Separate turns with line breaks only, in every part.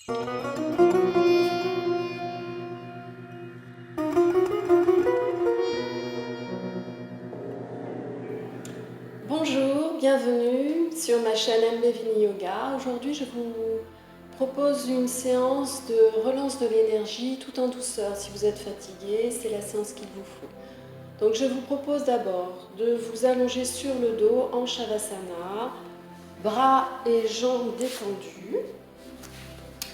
Bonjour, bienvenue sur ma chaîne MB Vini Yoga. Aujourd'hui, je vous propose une séance de relance de l'énergie tout en douceur. Si vous êtes fatigué, c'est la séance qu'il vous faut. Donc, je vous propose d'abord de vous allonger sur le dos en Shavasana, bras et jambes détendus.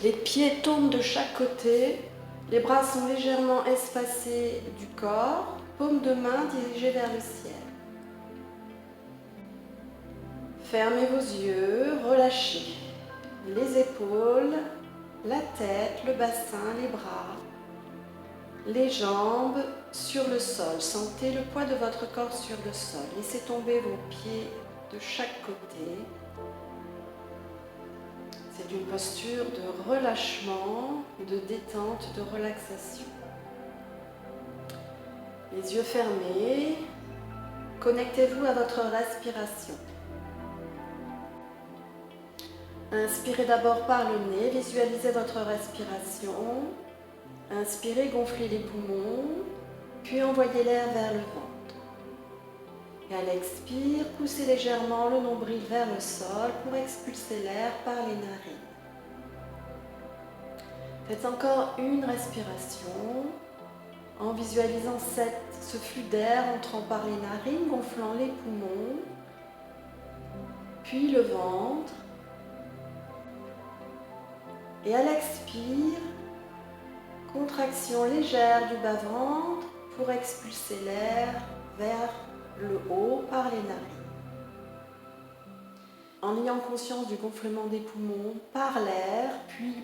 Les pieds tombent de chaque côté, les bras sont légèrement espacés du corps, paume de main dirigée vers le ciel. Fermez vos yeux, relâchez les épaules, la tête, le bassin, les bras, les jambes sur le sol. Sentez le poids de votre corps sur le sol. Laissez tomber vos pieds de chaque côté. C'est une posture de relâchement, de détente, de relaxation. Les yeux fermés, connectez-vous à votre respiration. Inspirez d'abord par le nez, visualisez votre respiration. Inspirez, gonflez les poumons, puis envoyez l'air vers le ventre. Et à l'expire, poussez légèrement le nombril vers le sol pour expulser l'air par les narines. Faites encore une respiration en visualisant ce flux d'air entrant par les narines, gonflant les poumons, puis le ventre. Et à l'expire, contraction légère du bas-ventre pour expulser l'air vers le haut par les narines. En ayant conscience du gonflement des poumons par l'air, puis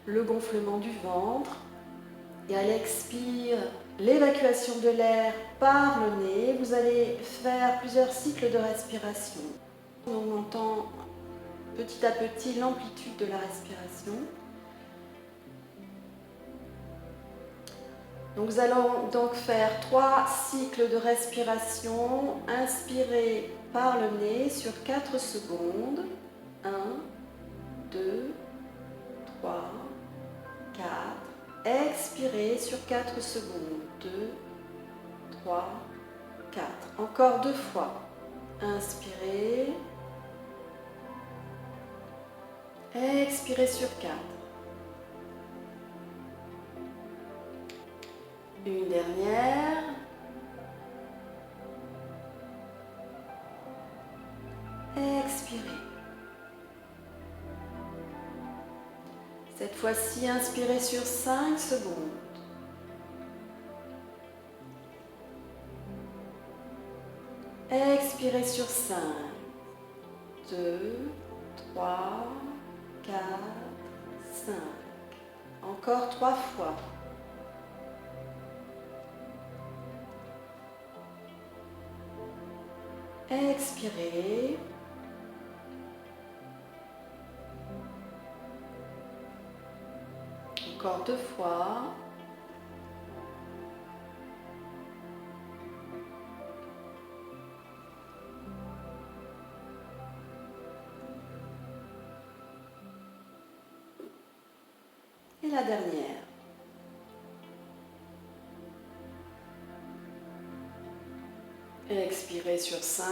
le gonflement du ventre. Et à l'expire, l'évacuation de l'air par le nez. Vous allez faire plusieurs cycles de respiration. On augmentant petit à petit l'amplitude de la respiration. Donc nous allons donc faire 3 cycles de respiration. Inspirez par le nez sur 4 secondes. 1, 2, 3, 4. Expirez sur 4 secondes. 2, 3, 4. Encore 2 fois. Inspirez. Expirez sur 4. Une dernière. Expirez. Cette fois-ci, inspirez sur 5 secondes. Expirez sur 5. 2, 3, 4, 5. Encore 3 fois. Expirez. Encore 2 fois. Et la dernière. Expirez sur 5,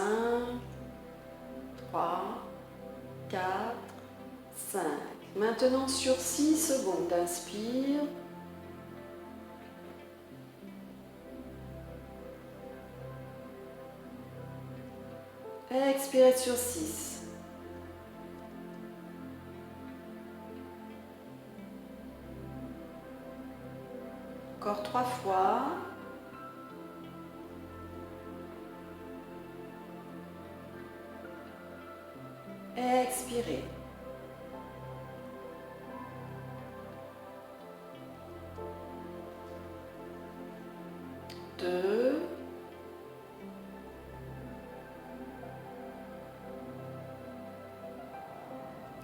3, 4, 5. Maintenant sur 6 secondes, inspire. Expirez sur 6. Encore 3 fois. Expirez. Deux.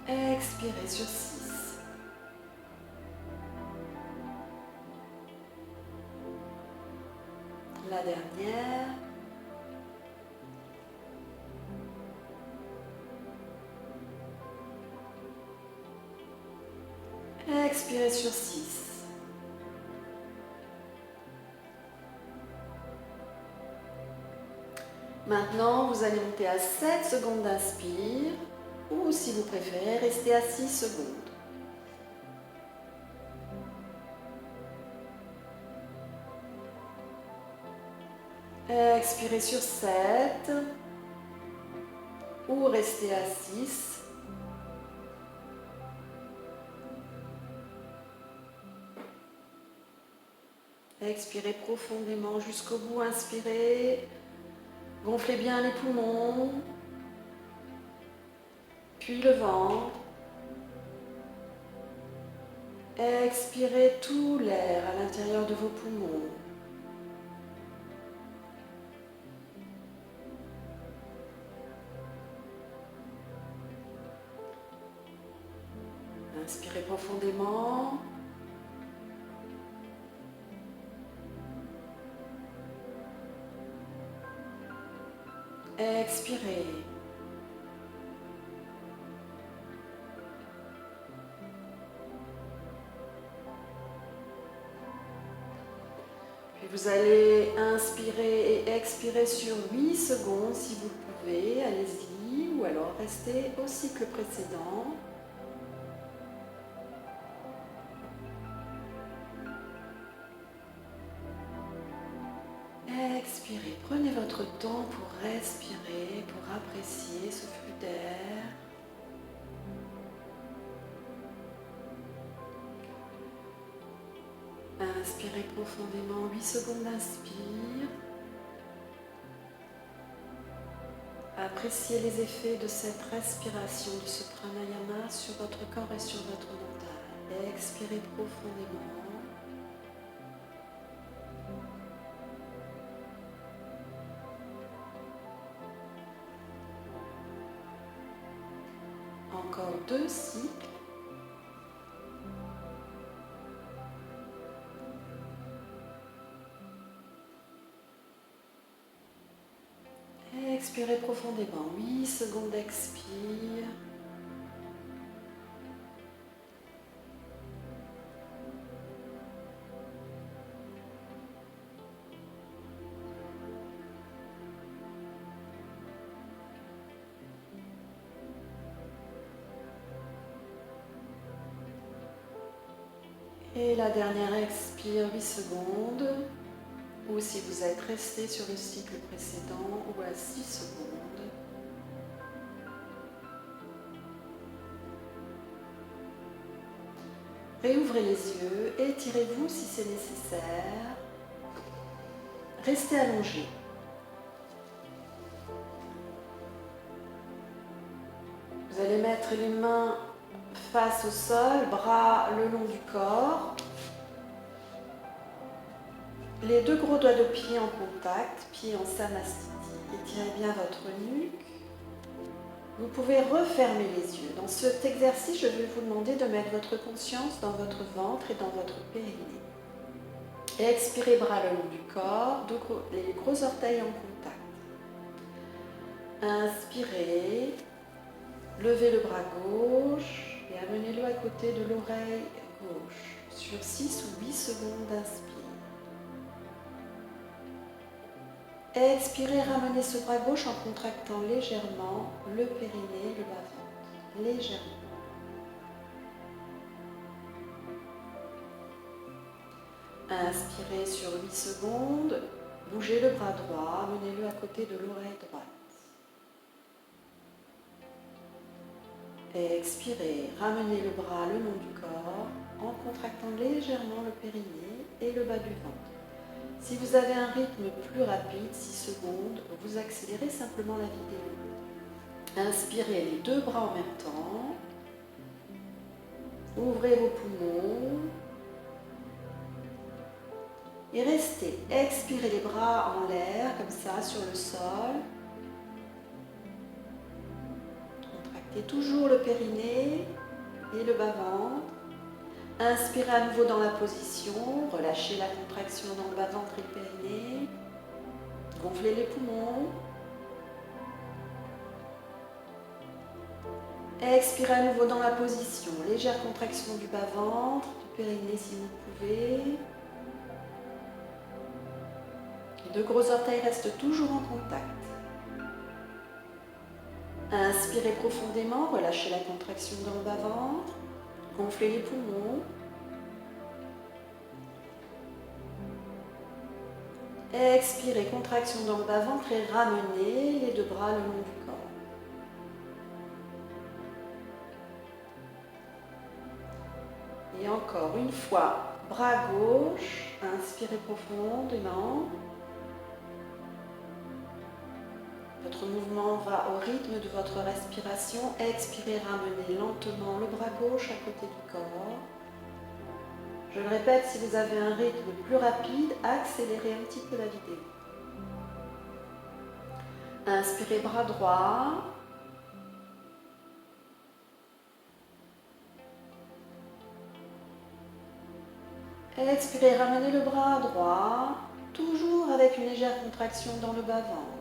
Expirez sur 6. La dernière. Expirez sur 6. Maintenant, vous allez monter à 7 secondes d'inspire, ou si vous préférez, rester à 6 secondes. Expirez sur 7, ou restez à 6. Expirez profondément jusqu'au bout, inspirez. Gonflez bien les poumons, puis le ventre. Expirez tout l'air à l'intérieur de vos poumons. Inspirez profondément. Expirez. Puis vous allez inspirer et expirer sur 8 secondes si vous le pouvez. Allez-y, ou alors restez au cycle précédent. Expirez, prenez votre temps pour respirer, pour apprécier ce flux d'air. Inspirez profondément, 8 secondes d'inspire. Appréciez les effets de cette respiration, de ce pranayama sur votre corps et sur votre mental. Expirez profondément. Encore 2 cycles. Expirez profondément. 8 secondes d'expire. Et la dernière expire 8 secondes, ou si vous êtes resté sur le cycle précédent, ou à 6 secondes. Réouvrez les yeux, étirez-vous si c'est nécessaire. Restez allongé. Vous allez mettre les mains face au sol, bras le long du corps. Les 2 gros doigts de pied en contact, pied en samastiti. Étirez bien votre nuque. Vous pouvez refermer les yeux. Dans cet exercice, je vais vous demander de mettre votre conscience dans votre ventre et dans votre périnée. Expirez, bras le long du corps, les gros orteils en contact. Inspirez, levez le bras gauche et amenez-le à côté de l'oreille gauche. Sur 6 ou 8 secondes d'inspire. Expirez, ramenez ce bras gauche en contractant légèrement le périnée, le bas-ventre. Légèrement. Inspirez sur 8 secondes. Bougez le bras droit, amenez-le à côté de l'oreille droite. Expirez, ramenez le bras le long du corps en contractant légèrement le périnée et le bas du ventre. Si vous avez un rythme plus rapide, 6 secondes, vous accélérez simplement la vidéo. Inspirez les 2 bras en même temps. Ouvrez vos poumons. Et restez. Expirez les bras en l'air, comme ça, sur le sol. Contractez toujours le périnée et le bas-ventre. Inspirez à nouveau dans la position, relâchez la contraction dans le bas-ventre et le périnée. Gonflez les poumons. Expirez à nouveau dans la position. Légère contraction du bas-ventre, du périnée si vous pouvez. Les deux gros orteils restent toujours en contact. Inspirez profondément, relâchez la contraction dans le bas-ventre. Gonflez les poumons. Expirez, contraction dans le bas-ventre et ramenez les deux bras le long du corps. Et encore une fois, bras gauche, inspirez profondément. Votre mouvement va au rythme de votre respiration. Expirez, ramenez lentement le bras gauche à côté du corps. Je le répète, si vous avez un rythme plus rapide, accélérez un petit peu la vidéo. Inspirez, bras droit. Expirez, ramenez le bras droit, toujours avec une légère contraction dans le bas-ventre.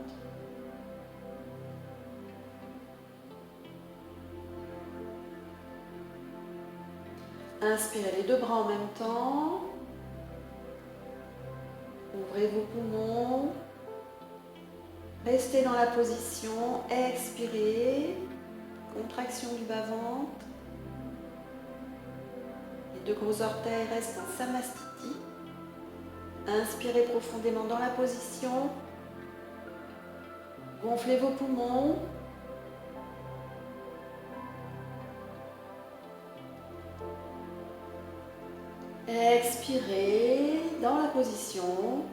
Inspirez les deux bras en même temps. Ouvrez vos poumons. Restez dans la position. Expirez. Contraction du bas-ventre. Les deux gros orteils restent en samastiti. Inspirez profondément dans la position. Gonflez vos poumons. Expirez dans la position.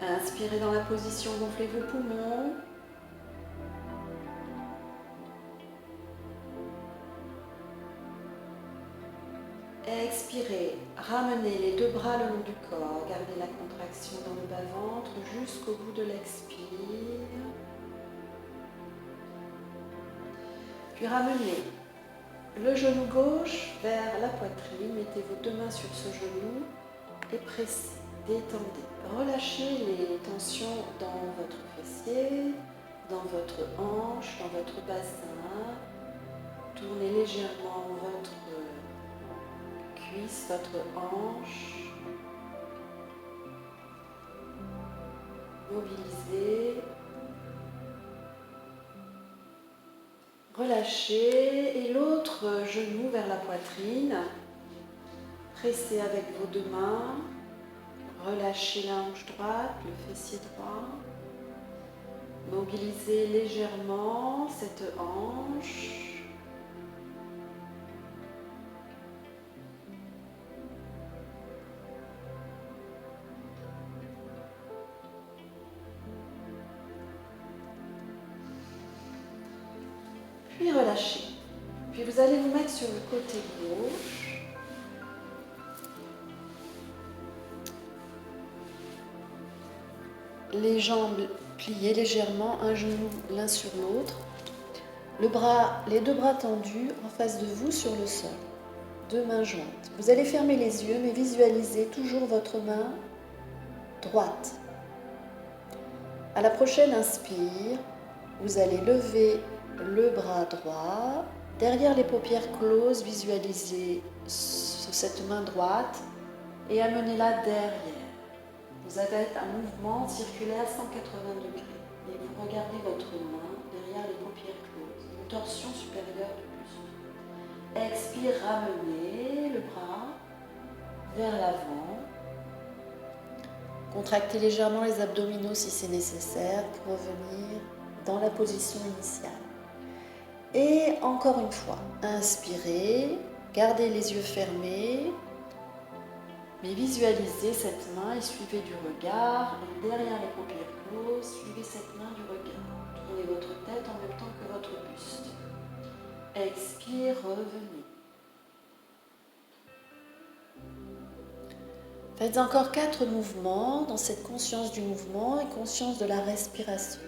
Inspirez dans la position, gonflez vos poumons. Expirez, ramenez les deux bras le long du corps. Gardez la contraction dans le bas-ventre jusqu'au bout de l'expire. Puis ramenez le genou gauche vers la poitrine. Mettez vos deux mains sur ce genou et pressez, détendez. Relâchez les tensions dans votre fessier, dans votre hanche, dans votre bassin. Tournez légèrement votre cuisse, votre hanche. Mobilisez. Relâchez et l'autre genou vers la poitrine. Pressez avec vos deux mains. Relâchez la hanche droite, le fessier droit. Mobilisez légèrement cette hanche. Puis relâchez. Puis vous allez vous mettre sur le côté gauche. Les jambes pliées légèrement, un genou l'un sur l'autre. Les deux bras tendus en face de vous sur le sol. Deux mains jointes. Vous allez fermer les yeux, mais visualisez toujours votre main droite. À la prochaine inspire, vous allez lever le bras droit. Derrière les paupières closes, visualisez cette main droite et amenez-la derrière. Vous avez un mouvement circulaire 180 degrés et vous regardez votre main derrière les paupières closes, une torsion supérieure du buste. Expire, ramenez le bras vers l'avant. Contractez légèrement les abdominaux si c'est nécessaire pour revenir dans la position initiale. Et encore une fois, inspirez, gardez les yeux fermés. Mais visualisez cette main et suivez du regard. Et derrière les paupières closes, suivez cette main du regard. Tournez votre tête en même temps que votre buste. Expire, revenez. Faites encore 4 mouvements dans cette conscience du mouvement et conscience de la respiration.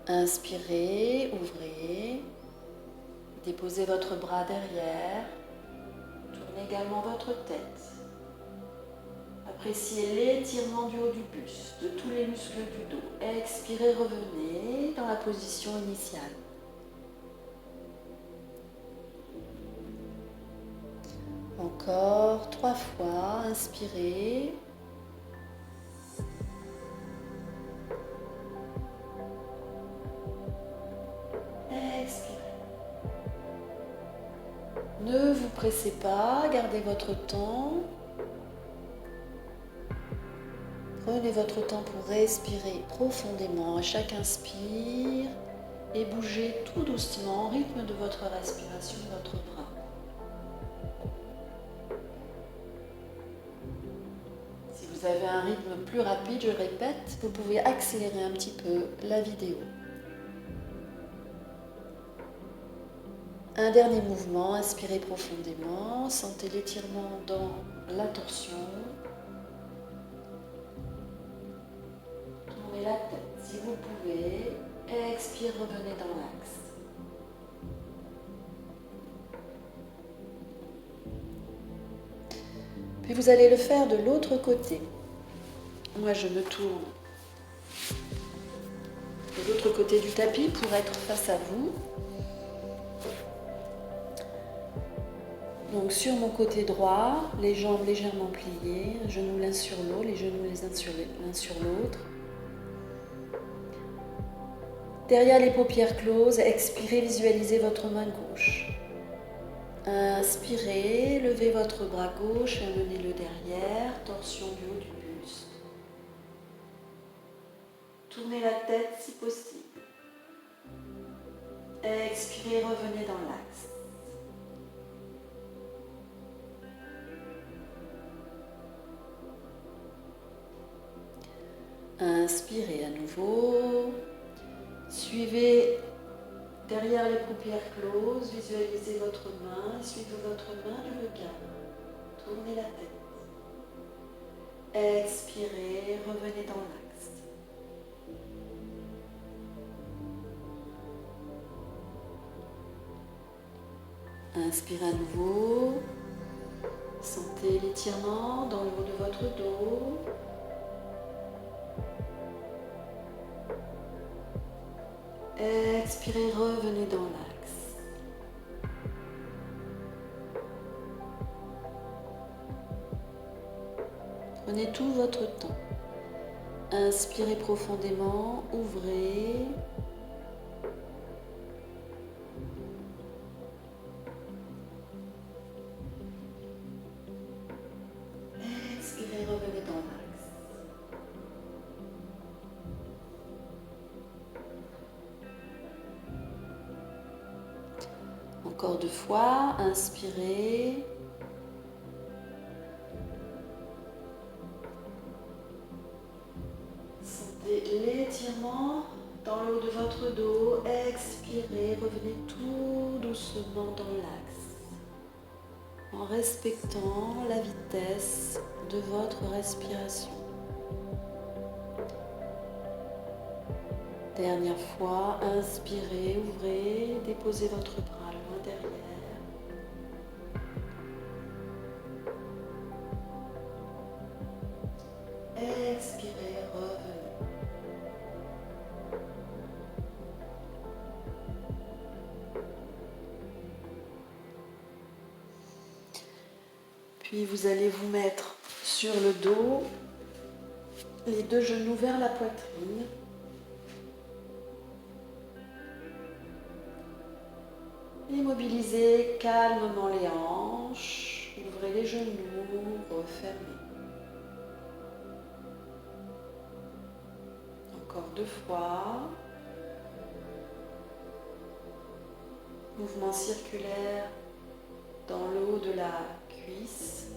Inspirez, ouvrez. Déposez votre bras derrière. Tournez également votre tête. Appréciez l'étirement du haut du buste, de tous les muscles du dos. Expirez, revenez dans la position initiale. Encore 3 fois, inspirez. Expirez. Ne vous pressez pas, gardez votre temps. Prenez votre temps pour respirer profondément à chaque inspire et bougez tout doucement au rythme de votre respiration de votre bras. Si vous avez un rythme plus rapide, je répète, vous pouvez accélérer un petit peu la vidéo. Un dernier mouvement, inspirez profondément, sentez l'étirement dans la torsion. Tournez la tête si vous pouvez, expire, revenez dans l'axe. Puis vous allez le faire de l'autre côté. Moi je me tourne de l'autre côté du tapis pour être face à vous. Donc sur mon côté droit, les jambes légèrement pliées, un genou l'un sur l'autre, les genoux l'un sur l'autre. Derrière les paupières closes, expirez, visualisez votre main gauche. Inspirez, levez votre bras gauche et amenez-le derrière, torsion du haut du buste. Tournez la tête si possible. Expirez, revenez dans l'axe. Inspirez à nouveau. Suivez derrière les paupières closes, visualisez votre main, suivez votre main du regard. Tournez la tête. Expirez, revenez dans l'axe. Inspirez à nouveau. Sentez l'étirement dans le haut de votre dos. Expirez, revenez dans l'axe. Prenez tout votre temps. Inspirez profondément, ouvrez. Expirez, revenez dans l'axe. Encore 2 fois, inspirez. Sentez l'étirement dans le haut de votre dos. Expirez, revenez tout doucement dans l'axe, en respectant la vitesse de votre respiration. Dernière fois, inspirez, ouvrez, déposez votre bras loin derrière. Expirez, revenez. Puis vous allez vous mettre sur le dos, les 2 genoux vers la poitrine. Immobilisez calmement les hanches, ouvrez les genoux, refermez. Encore 2 fois. Mouvement circulaire dans le haut de la cuisse.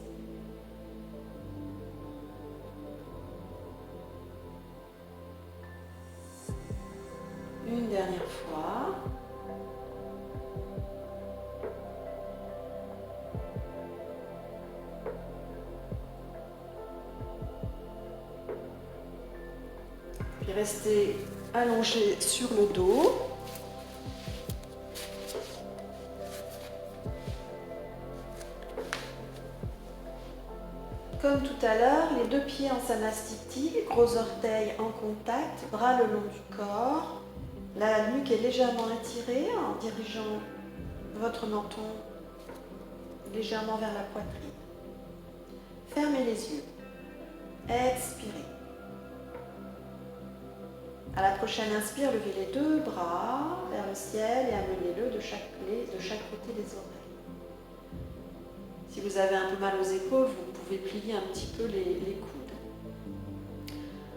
Une dernière fois. Puis restez allongé sur le dos. Comme tout à l'heure, les deux pieds en Samastiti, gros orteils en contact, bras le long du corps. La nuque est légèrement étirée en dirigeant votre menton légèrement vers la poitrine. Fermez les yeux. Expirez. À la prochaine inspire, levez les deux bras vers le ciel et amenez-le de chaque côté des oreilles. Si vous avez un peu mal aux épaules, vous pouvez plier un petit peu les coudes.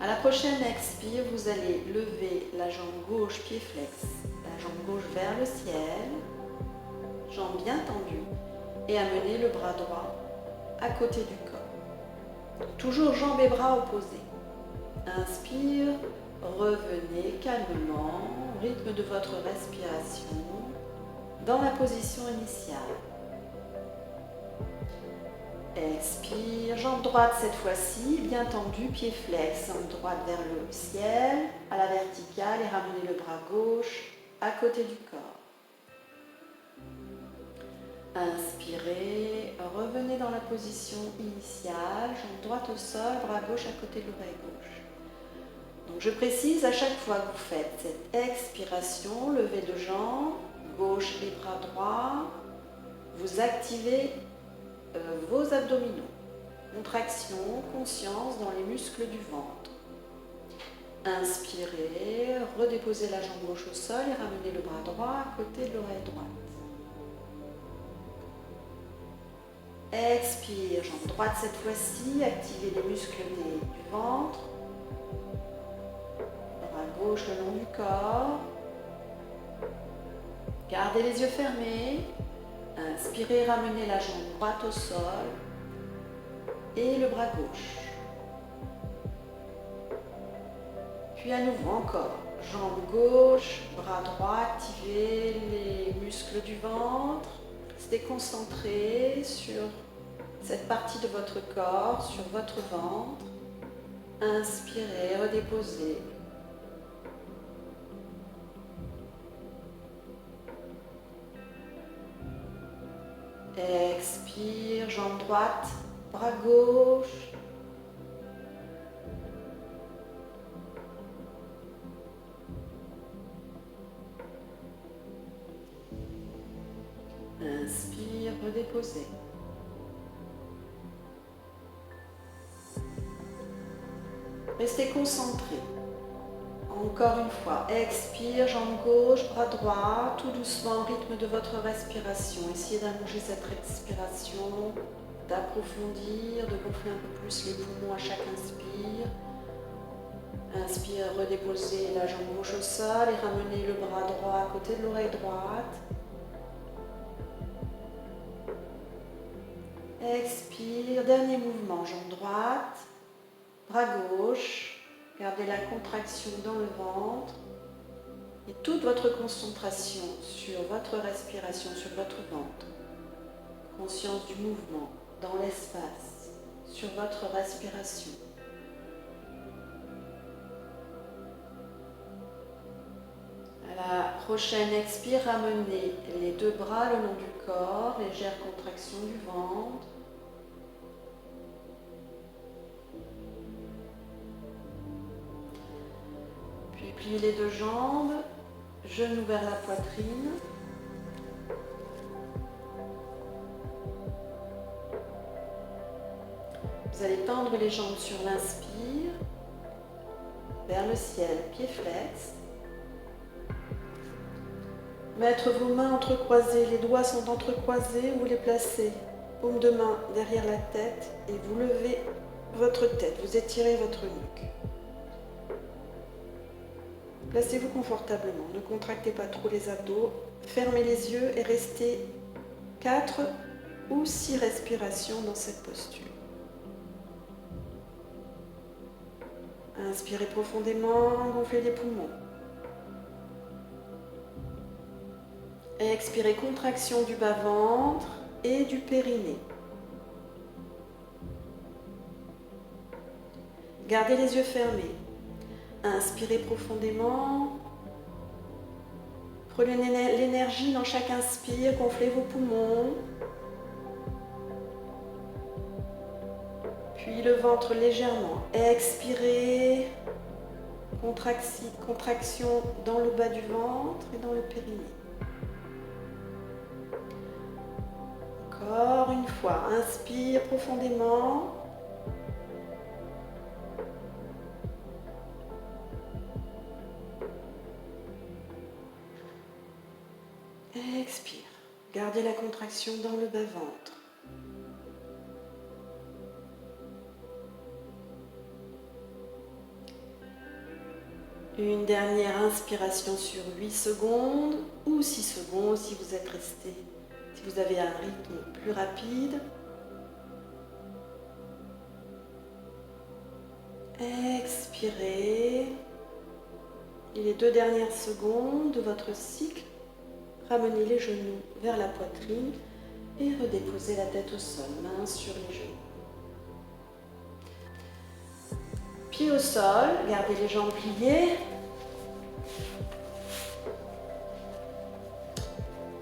À la prochaine expire, vous allez lever la jambe gauche, pied flex, la jambe gauche vers le ciel, jambe bien tendue, et amenez le bras droit à côté du corps. Toujours jambes et bras opposés. Inspire, revenez calmement, au rythme de votre respiration, dans la position initiale. Expire, jambe droite cette fois-ci, bien tendue, pied flex, jambe droite vers le ciel, à la verticale et ramenez le bras gauche à côté du corps. Inspirez, revenez dans la position initiale, jambe droite au sol, bras gauche à côté de l'oreille gauche. Donc je précise, à chaque fois que vous faites cette expiration, levée de jambes, gauche et bras droits, vous activez vos abdominaux. Contraction, conscience dans les muscles du ventre. Inspirez, redéposez la jambe gauche au sol et ramenez le bras droit à côté de l'oreille droite. Expire, jambe droite cette fois-ci, activez les muscles du ventre. Bras gauche le long du corps. Gardez les yeux fermés. Inspirez, ramenez la jambe droite au sol et le bras gauche. Puis à nouveau encore, jambe gauche, bras droit, activez les muscles du ventre. Restez concentré sur cette partie de votre corps, sur votre ventre. Inspirez, redéposez. Expire, jambe droite, bras gauche. Inspire, redéposez. Restez concentré. Encore une fois, expire, jambe gauche, bras droit, tout doucement au rythme de votre respiration. Essayez d'allonger cette respiration, d'approfondir, de gonfler un peu plus les poumons à chaque inspire. Inspire, redéposez la jambe gauche au sol et ramenez le bras droit à côté de l'oreille droite. Expire, dernier mouvement, jambe droite, bras gauche. Gardez la contraction dans le ventre et toute votre concentration sur votre respiration, sur votre ventre. Conscience du mouvement dans l'espace, sur votre respiration. À la prochaine expire, ramenez les deux bras le long du corps, légère contraction du ventre. Pliez les deux jambes, genoux vers la poitrine. Vous allez tendre les jambes sur l'inspire, vers le ciel, pied flex. Mettre vos mains entrecroisées, les doigts sont entrecroisés, vous les placez, paume de main derrière la tête et vous levez votre tête, vous étirez votre nuque. Placez-vous confortablement, ne contractez pas trop les abdos, fermez les yeux et restez 4 ou 6 respirations dans cette posture. Inspirez profondément, gonflez les poumons. Expirez, contraction du bas-ventre et du périnée. Gardez les yeux fermés. Inspirez profondément. Prenez l'énergie dans chaque inspire, gonflez vos poumons. puis le ventre légèrement. Expirez. Contraction dans le bas du ventre et dans le périnée. Encore une fois, inspire profondément. Expire. Gardez la contraction dans le bas-ventre. Une dernière inspiration sur 8 secondes ou 6 secondes si vous êtes resté, si vous avez un rythme plus rapide. Expirez. Et les 2 dernières secondes de votre cycle, ramenez les genoux vers la poitrine et redéposez la tête au sol, main sur les genoux. Pieds au sol, gardez les jambes pliées.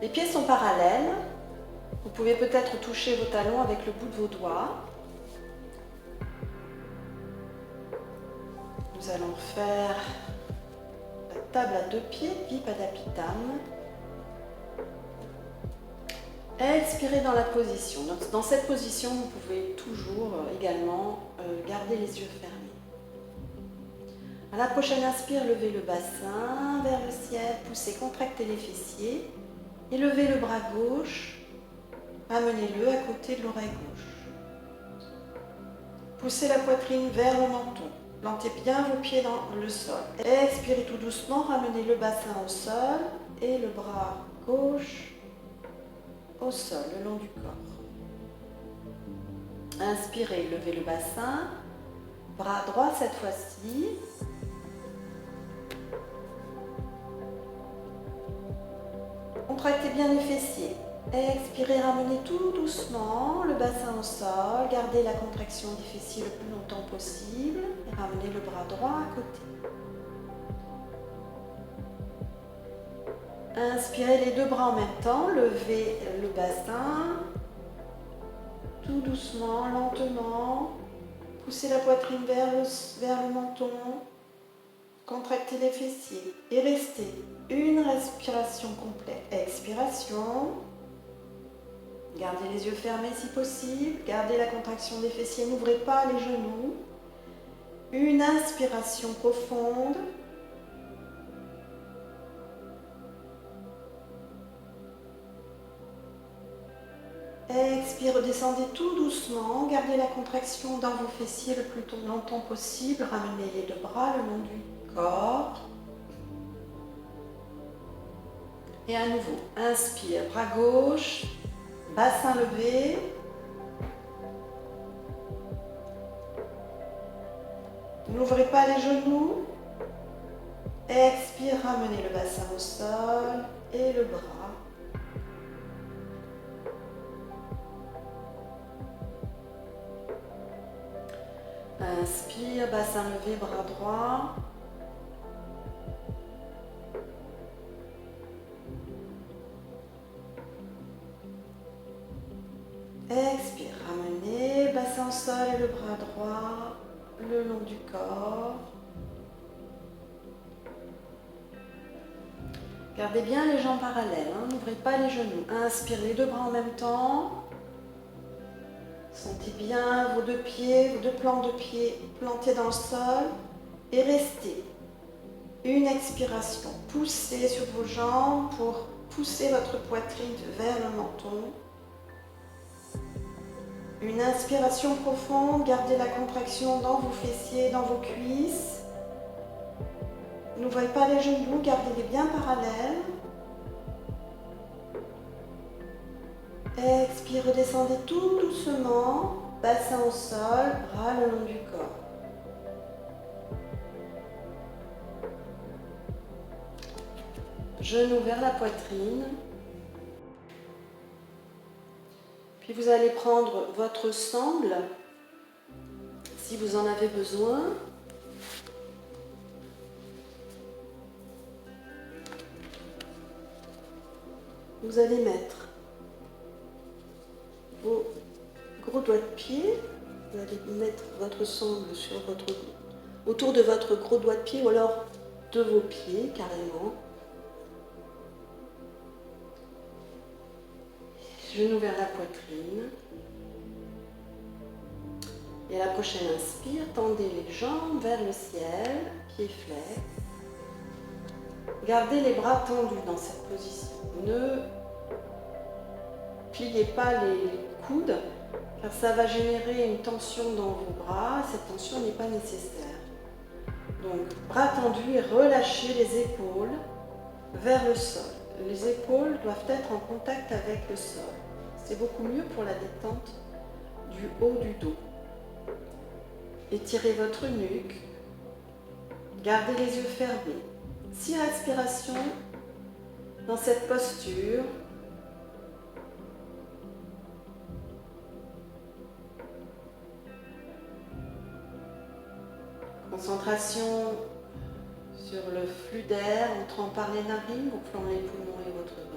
Les pieds sont parallèles. Vous pouvez peut-être toucher vos talons avec le bout de vos doigts. Nous allons faire la table à 2 pieds, Vipadapitana. Expirez dans la position. Donc, dans cette position, vous pouvez toujours également garder les yeux fermés. À la prochaine inspire, levez le bassin vers le ciel, poussez, contractez les fessiers et levez le bras gauche, amenez-le à côté de l'oreille gauche. Poussez la poitrine vers le menton, plantez bien vos pieds dans le sol. Expirez tout doucement, ramenez le bassin au sol et le bras gauche au sol, le long du corps. Inspirez, levez le bassin, bras droit cette fois-ci. Contractez bien les fessiers. Expirez, ramenez tout doucement le bassin au sol. Gardez la contraction des fessiers le plus longtemps possible. Et ramenez le bras droit à côté. Inspirez les 2 bras en même temps. Levez le bassin. Tout doucement, lentement. Poussez la poitrine vers le menton. Contractez les fessiers et restez une respiration complète. Expiration. Gardez les yeux fermés si possible. Gardez la contraction des fessiers. N'ouvrez pas les genoux. Une inspiration profonde. Expire, redescendez tout doucement. Gardez la contraction dans vos fessiers le plus longtemps possible. Ramenez les 2 bras le long du corps. Et à nouveau, inspire, bras gauche, bassin levé. N'ouvrez pas les genoux. Expire, ramenez le bassin au sol et le bras. Inspire, bassin levé, bras droit. Expire, ramenez, bassin au sol et le bras droit le long du corps. Gardez bien les jambes parallèles, n'ouvrez pas les genoux. Inspire les 2 bras en même temps. Sentez bien vos 2 pieds, vos 2 plans de pieds plantés dans le sol et restez. Une expiration. Poussez sur vos jambes pour pousser votre poitrine vers le menton. Une inspiration profonde, gardez la contraction dans vos fessiers, dans vos cuisses. N'ouvrez pas les genoux, gardez-les bien parallèles. Expire, redescendez tout doucement, bassin au sol, bras le long du corps. Genoux vers la poitrine. Puis vous allez prendre votre sangle, si vous en avez besoin. Vous allez mettre vos gros doigts de pied Vous allez mettre votre sangle autour de votre gros doigt de pied ou alors de vos pieds carrément. Genoux vers la poitrine. Et à la prochaine inspire, tendez les jambes vers le ciel, pieds flex. Gardez les bras tendus dans cette position. Ne pliez pas les coudes car ça va générer une tension dans vos bras. Cette tension n'est pas nécessaire. Donc, bras tendus et relâchez les épaules vers le sol. Les épaules doivent être en contact avec le sol. C'est beaucoup mieux pour la détente du haut du dos. Étirez votre nuque. Gardez les yeux fermés. 6 respirations dans cette posture. Concentration sur le flux d'air entrant par les narines, gonflant les poumons et votre ventre.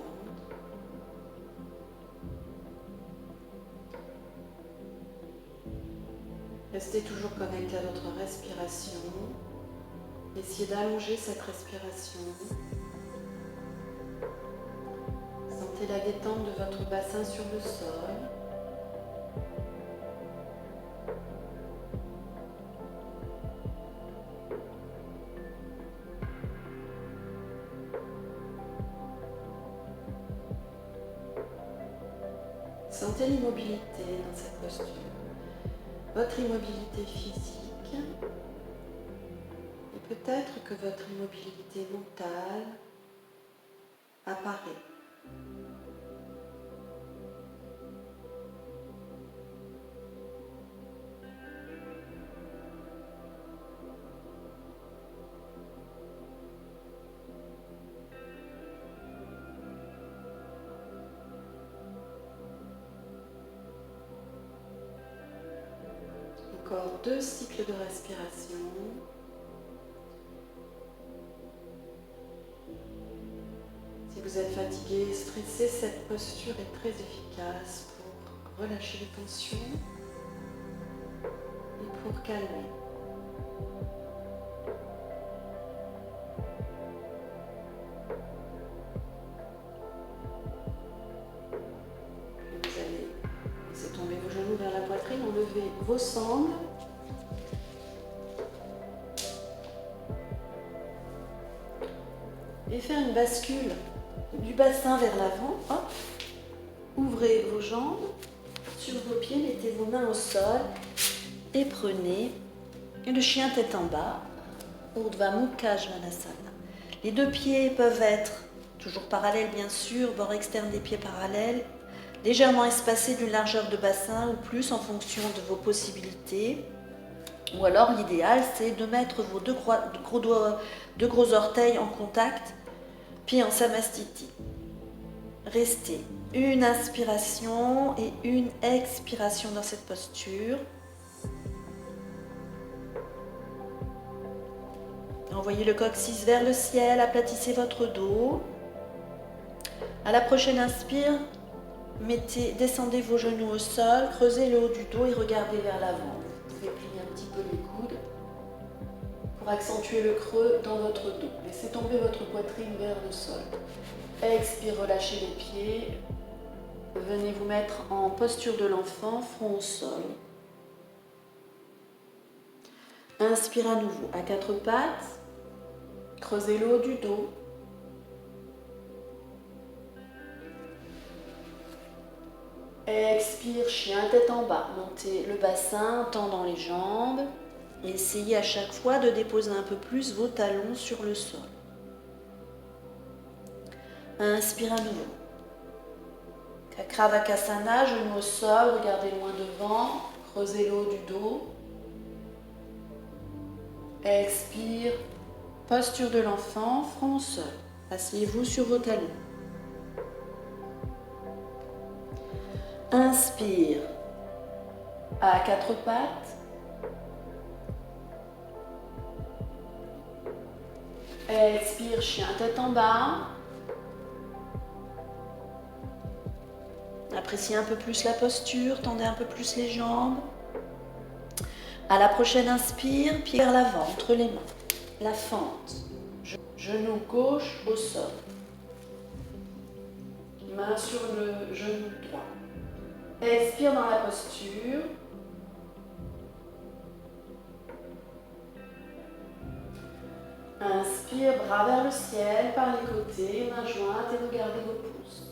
Restez toujours connecté à votre respiration. Essayez d'allonger cette respiration. Sentez la détente de votre bassin sur le sol. Sentez l'immobilité dans cette posture. Votre immobilité physique et peut-être que votre immobilité mentale apparaît. Encore 2 cycles de respiration. Si vous êtes fatigué, stressé, cette posture est très efficace pour relâcher les tensions et pour calmer. Puis vous allez laisser tomber vos genoux vers la poitrine, enlever vos sangles. Et faire une bascule du bassin vers l'avant. Hop. Ouvrez vos jambes sur vos pieds, mettez vos mains au sol et prenez le chien tête en bas, Urdhva Mukha Svanasana. Les 2 pieds peuvent être toujours parallèles bien sûr, bord externe des pieds parallèles, légèrement espacés d'une largeur de bassin ou plus en fonction de vos possibilités. Ou alors l'idéal c'est de mettre vos 2 gros orteils en contact, puis en Samastiti. Restez une inspiration et une expiration dans cette posture. Envoyez le coccyx vers le ciel, aplatissez votre dos. À la prochaine inspire, descendez vos genoux au sol, creusez le haut du dos et regardez vers l'avant. Vous pouvez plier un petit peu les coudes pour accentuer le creux dans votre dos. Laissez tomber votre poitrine vers le sol. Expire, relâchez les pieds. Venez vous mettre en posture de l'enfant, front au sol. Inspire à nouveau à 4 pattes. Creusez le haut du dos. Expire, chien tête en bas. Montez le bassin, tendant les jambes. Essayez à chaque fois de déposer un peu plus vos talons sur le sol. Inspire à nouveau. Kakravakasana, genoux au sol, regardez loin devant, creusez le haut du dos. Expire, posture de l'enfant, front au sol. Asseyez-vous sur vos talons. Inspire à 4 pattes. Expire, chien tête en bas. Appréciez un peu plus la posture, tendez un peu plus les jambes.
À la prochaine inspire, pied vers l'avant, entre les mains. La fente. Genou gauche au sol. Main sur le genou droit. Expire dans la posture. Inspire, bras vers le ciel, par les côtés, mains jointes et regardez vos pouces.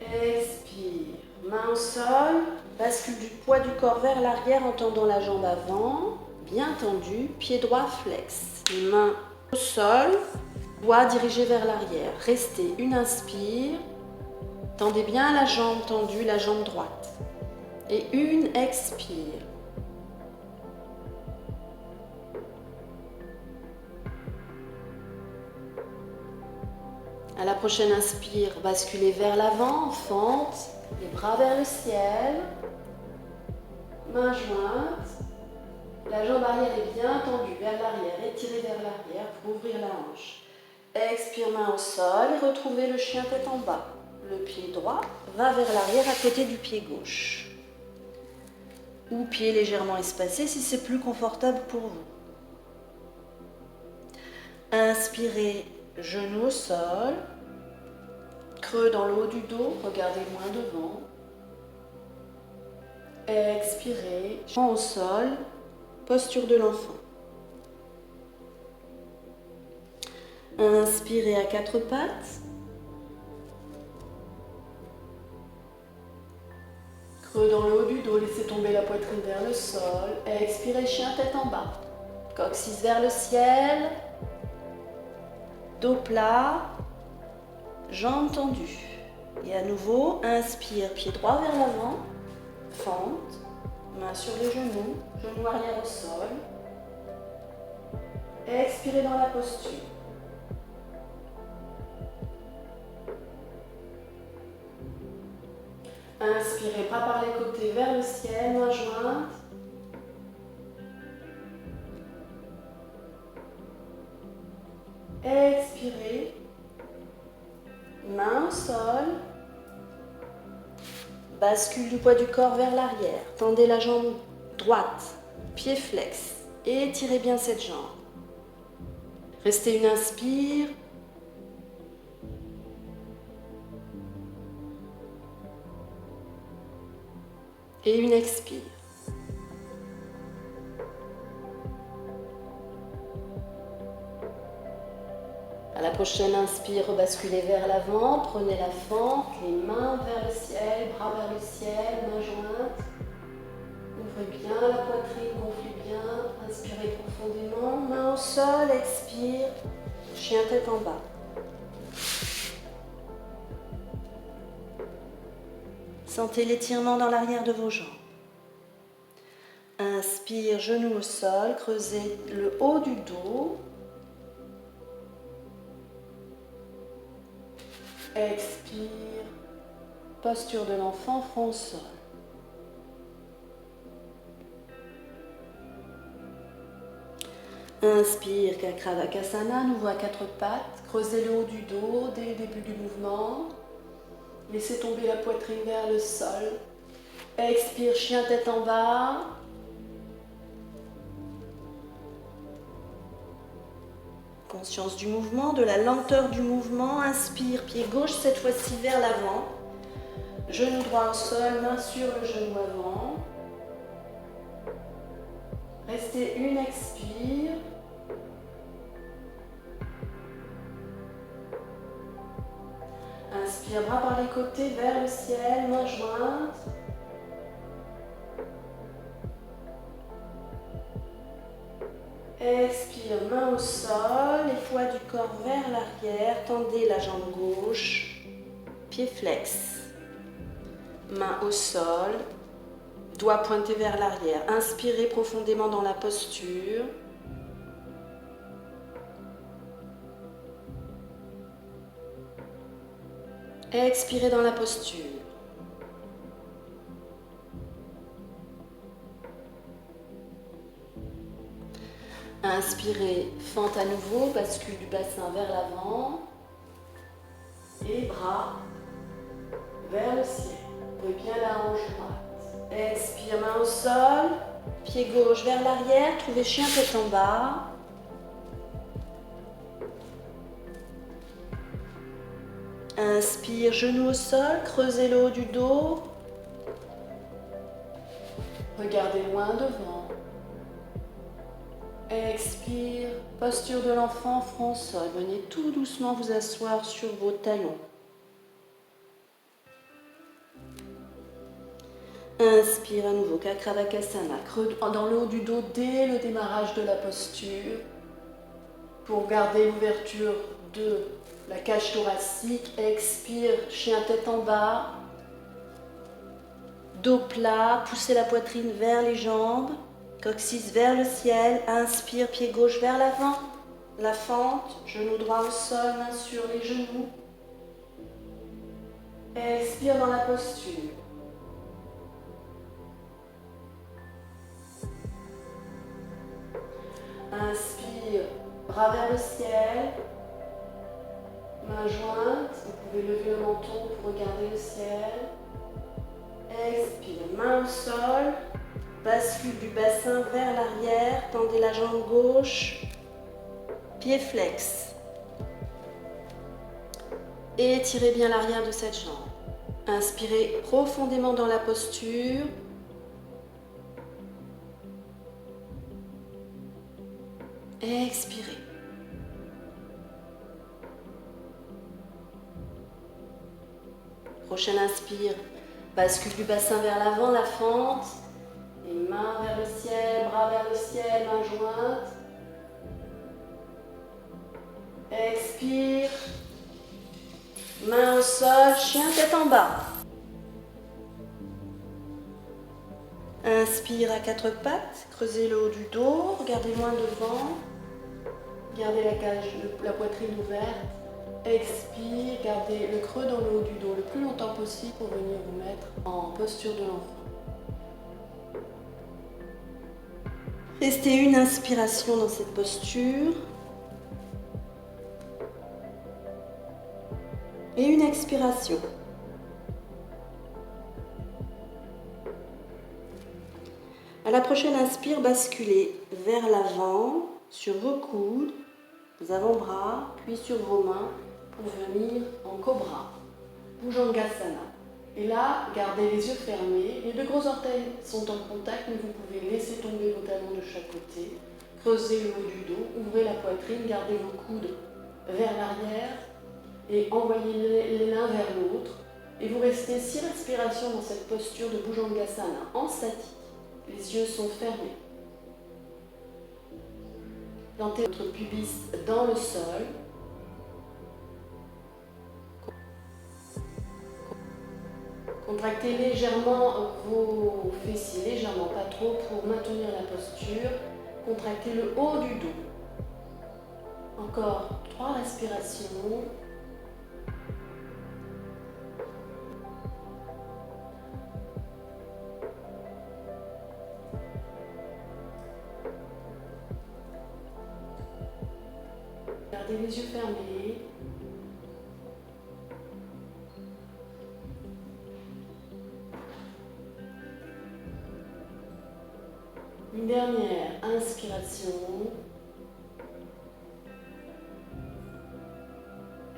Expire, main au sol, bascule du poids du corps vers l'arrière en tendant la jambe avant, bien tendu, pied droit flex. Les mains au sol, doigts dirigés vers l'arrière. Restez, une inspire, tendez bien la jambe tendue, la jambe droite. Et une expire. À la prochaine inspire, basculez vers l'avant, fente, les bras vers le ciel, mains jointes, la jambe arrière est bien tendue vers l'arrière, étirez vers l'arrière pour ouvrir la hanche. Expire, main au sol et retrouvez le chien tête en bas. Le pied droit va vers l'arrière à côté du pied gauche. Ou pied légèrement espacé si c'est plus confortable pour vous. Inspirez, genou au sol, creux dans le haut du dos, regardez loin devant. Expirez, au sol, posture de l'enfant. Inspirez à quatre pattes. Creux dans le haut du dos, laissez tomber la poitrine vers le sol. Expirez, chien tête en bas. Coccyx vers le ciel. Dos plat. Jambes tendues. Et à nouveau, inspire, pied droit vers l'avant. Fente. Main sur les genoux. Genou arrière au sol. Expirez dans la posture. Inspirez, bras par les côtés vers le ciel, mains jointes. Expirez, main au sol. Bascule du poids du corps vers l'arrière. Tendez la jambe droite, pied flex. Et étirez bien cette jambe. Restez une inspire. Et une expire. À la prochaine inspire, rebasculez vers l'avant, prenez la fente, les mains vers le ciel, bras vers le ciel, mains jointes. Ouvrez bien la poitrine, gonflez bien, inspirez profondément, main au sol, expire, chien tête en bas. Sentez l'étirement dans l'arrière de vos jambes. Inspire, genou au sol, creusez le haut du dos. Expire, posture de l'enfant, front au sol. Inspire, Kakravakasana, nouveau à quatre pattes. Creusez le haut du dos dès le début du mouvement. Laissez tomber la poitrine vers le sol. Expire, chien tête en bas. Conscience du mouvement, de la lenteur du mouvement. Inspire, pied gauche cette fois-ci vers l'avant. Genou droit au sol, main sur le genou avant. Restez une expire. Inspire, bras par les côtés vers le ciel, mains jointes. Expire, main au sol, les poids du corps vers l'arrière, tendez la jambe gauche, pied flex. Main au sol, doigts pointés vers l'arrière. Inspirez profondément dans la posture. Expirez dans la posture. Inspirez, fente à nouveau, bascule du bassin vers l'avant. Et bras vers le ciel. Ouvrez bien la hanche droite. Expire, main au sol. Pied gauche vers l'arrière. Trouvez chien tête en bas. Inspire, genou au sol. Creusez le haut du dos. Regardez loin devant. Expire, posture de l'enfant, front au sol. Venez tout doucement vous asseoir sur vos talons. Inspire à nouveau, Kakrabakasana, creux dans le haut du dos dès le démarrage de la posture pour garder l'ouverture de la cage thoracique. Expire, chien tête en bas, dos plat, poussez la poitrine vers les jambes, coccyx vers le ciel. Inspire, pied gauche vers l'avant, la fente, genou droit au sol, main sur les genoux. Expire dans la posture. Inspire, bras vers le ciel, main jointe, vous pouvez lever le menton pour regarder le ciel. Expire, main au sol, bascule du bassin vers l'arrière, tendez la jambe gauche, pied flex. Et étirez bien l'arrière de cette jambe. Inspirez profondément dans la posture. Expirez. Prochaine inspire, bascule du bassin vers l'avant, la fente. Et main vers le ciel, bras vers le ciel, main jointe. Expire. Main au sol, chien tête en bas. Inspire à quatre pattes, creusez le haut du dos, regardez loin devant. Gardez la poitrine ouverte. Expire, gardez le creux dans le haut du dos le plus longtemps possible pour venir vous mettre en posture de l'enfant. Restez une inspiration dans cette posture. Et une expiration. À la prochaine inspire, basculez vers l'avant, sur vos coudes, vos avant-bras, puis sur vos mains pour venir en cobra, Bhujangasana. Et là, gardez les yeux fermés, les deux gros orteils sont en contact, mais vous pouvez laisser tomber vos talons de chaque côté, creusez le haut du dos, ouvrez la poitrine, gardez vos coudes vers l'arrière et envoyez-les l'un vers l'autre. Et vous restez 6 respirations dans cette posture de Bhujangasana en statique. Les yeux sont fermés. Plantez votre pubis dans le sol. Contractez légèrement vos fessiers, légèrement, pas trop, pour maintenir la posture. Contractez le haut du dos. Encore 3 respirations. Gardez les yeux fermés. Une dernière inspiration.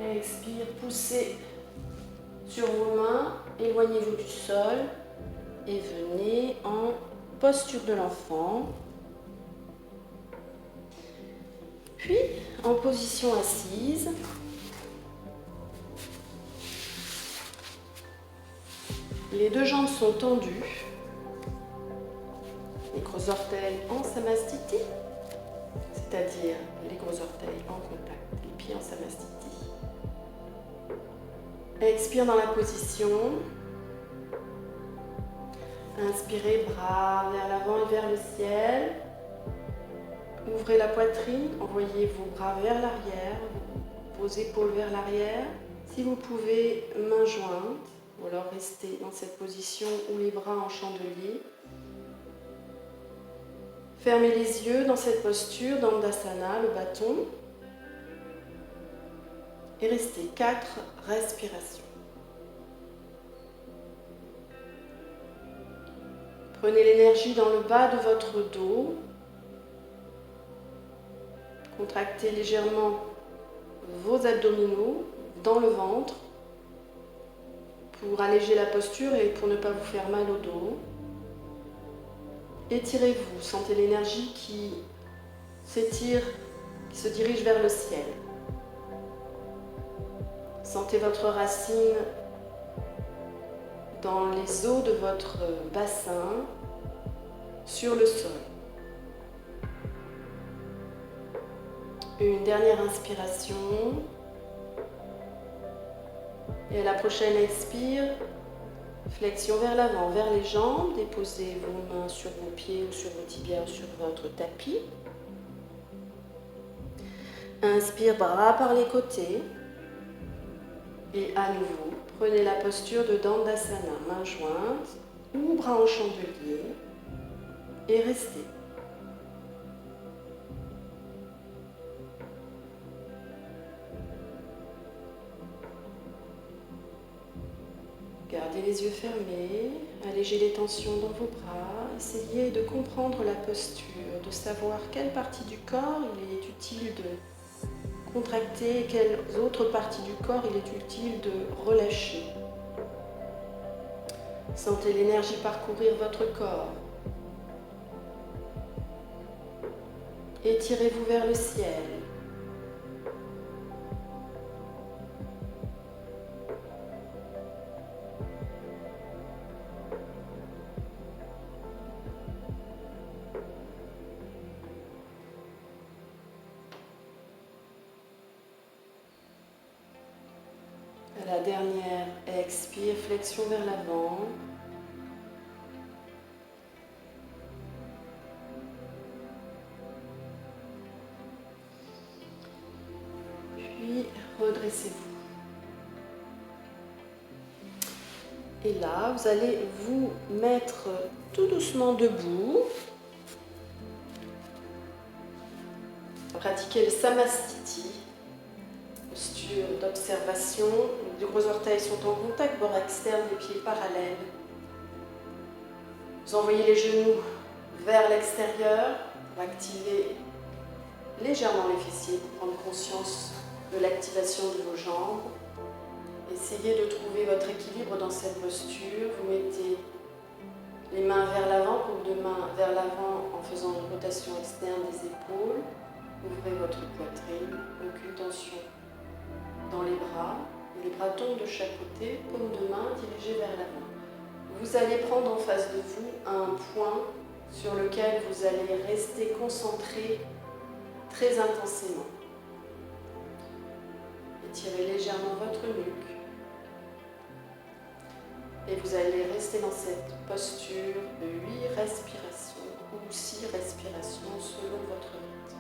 Expire, poussez sur vos mains, éloignez-vous du sol et venez en posture de l'enfant. Puis, en position assise, les deux jambes sont tendues, les gros orteils en samastiti, c'est-à-dire les gros orteils en contact, les pieds en samastiti. Expire dans la position. Inspirez, bras vers l'avant et vers le ciel. Ouvrez la poitrine, envoyez vos bras vers l'arrière, vos épaules vers l'arrière. Si vous pouvez, main jointe, ou alors restez dans cette position ou les bras en chandelier. Fermez les yeux dans cette posture, Dandasana, le bâton. Et restez 4 respirations.
Prenez l'énergie dans le bas de votre dos. Contractez légèrement vos abdominaux dans le ventre pour alléger la posture et pour ne pas vous faire mal au dos. Étirez-vous, sentez l'énergie qui s'étire, qui se dirige vers le ciel. Sentez votre racine dans les os de votre bassin, sur le sol. Une dernière inspiration. Et à la prochaine expire, flexion vers l'avant, vers les jambes. Déposez vos mains sur vos pieds ou sur vos tibias ou sur votre tapis. Inspire, bras par les côtés. Et à nouveau, prenez la posture de Dandasana, mains jointes ou bras en chandelier. Et restez. Gardez les yeux fermés, allégez les tensions dans vos bras, essayez de comprendre la posture, de savoir quelle partie du corps il est utile de contracter et quelles autres parties du corps il est utile de relâcher. Sentez l'énergie parcourir votre corps. Étirez-vous vers le ciel. À la dernière expire, flexion vers l'avant. Puis redressez-vous. Et là, vous allez vous mettre tout doucement debout. Pratiquez le Samastiti, posture d'observation. Les gros orteils sont en contact, bord externe des pieds parallèles. Vous envoyez les genoux vers l'extérieur pour activer légèrement les fessiers, pour prendre conscience de l'activation de vos jambes. Essayez de trouver votre équilibre dans cette posture. Vous mettez les mains vers l'avant, paume de main vers l'avant en faisant une rotation externe des épaules. Ouvrez votre poitrine, aucune tension dans les bras. Les bras tombent de chaque côté, paume de main dirigée vers l'avant. Vous allez prendre en face de vous un point sur lequel vous allez rester concentré très intensément. Étirez légèrement votre nuque. Et vous allez rester dans cette posture de 8 respirations ou 6 respirations selon votre rythme.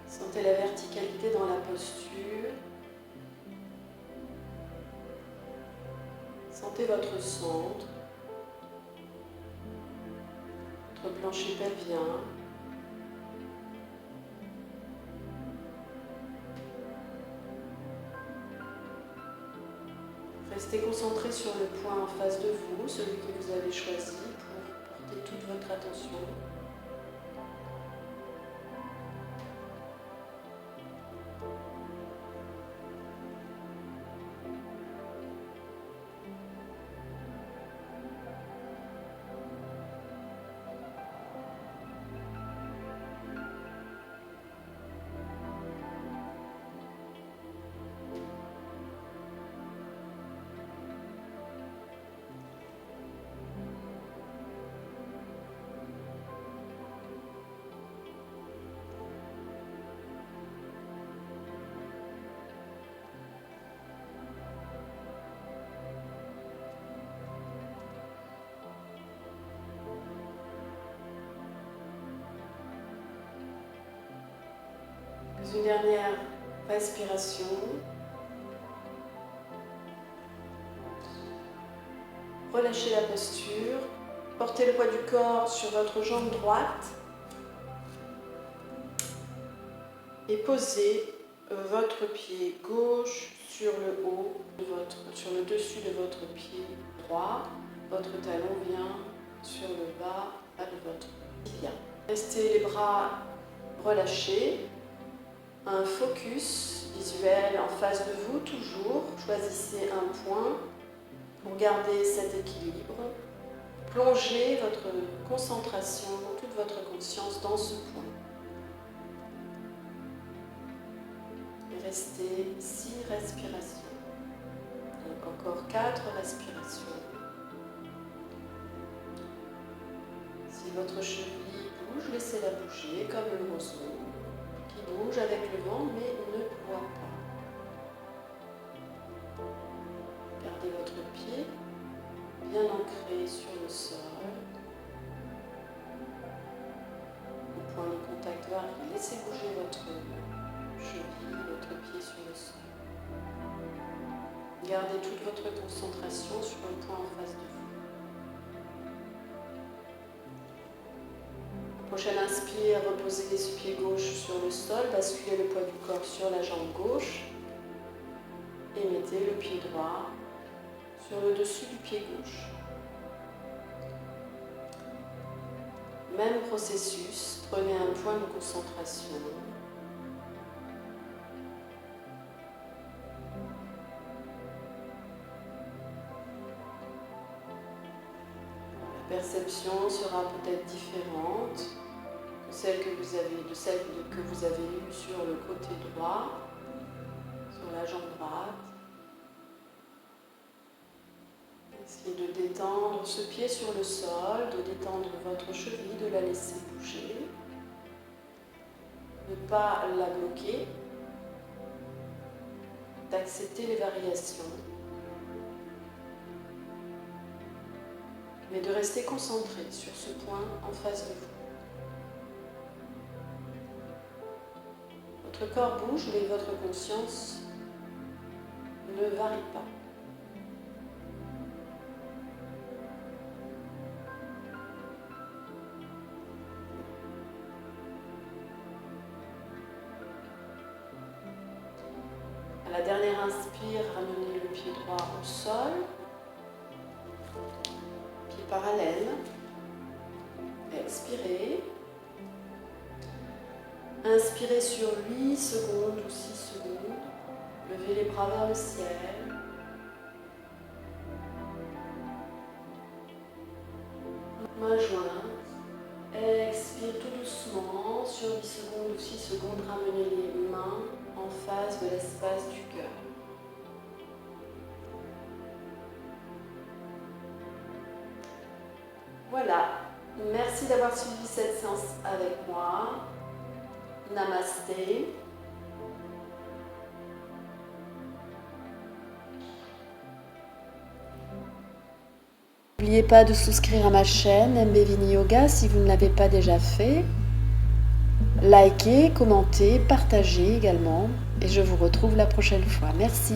Sentez la verticalité dans la posture. Sentez votre centre, votre plancher pelvien. Restez concentré sur le point en face de vous, celui que vous avez choisi pour porter toute votre attention. Une dernière respiration. Relâchez la posture. Portez le poids du corps sur votre jambe droite. Et posez votre pied gauche sur le haut, sur le dessus de votre pied droit. Votre talon vient sur le bas de votre tibia. Restez les bras relâchés. Un focus visuel en face de vous, toujours. Choisissez un point pour garder cet équilibre. Plongez votre concentration, toute votre conscience dans ce point. Et restez 6 respirations. Donc encore 4 respirations. Si votre cheville bouge, laissez-la bouger comme le roseau qui bouge avec le vent mais ne ploie pas. Gardez votre pied bien ancré sur le sol. Le point de contact varie. Laissez bouger votre cheville, votre pied sur le sol. Gardez toute votre concentration sur le point en face de vous. Prochaine inspire, reposez ce pied gauche sur le sol, basculez le poids du corps sur la jambe gauche et mettez le pied droit sur le dessus du pied gauche. Même processus, prenez un point de concentration. La perception sera peut-être différente de celle que vous avez eue sur le côté droit, sur la jambe droite. Essayez de détendre ce pied sur le sol, de détendre votre cheville, de la laisser bouger. Ne pas la bloquer, d'accepter les variations, mais de rester concentré sur ce point en face de vous. Votre corps bouge, mais votre conscience ne varie pas. À la dernière inspire, ramenez le pied droit au sol, pied parallèle. Expirez. Inspirez sur 8 secondes ou 6 secondes. Levez les bras vers le ciel. Main jointe. Expire tout doucement. Sur 8 secondes ou 6 secondes, ramenez les mains en face de l'espace du cœur. Voilà. Merci d'avoir suivi cette séance avec moi. Namasté. N'oubliez pas de souscrire à ma chaîne MB Vini Yoga si vous ne l'avez pas déjà fait. Likez, commentez, partagez également. Et je vous retrouve la prochaine fois. Merci.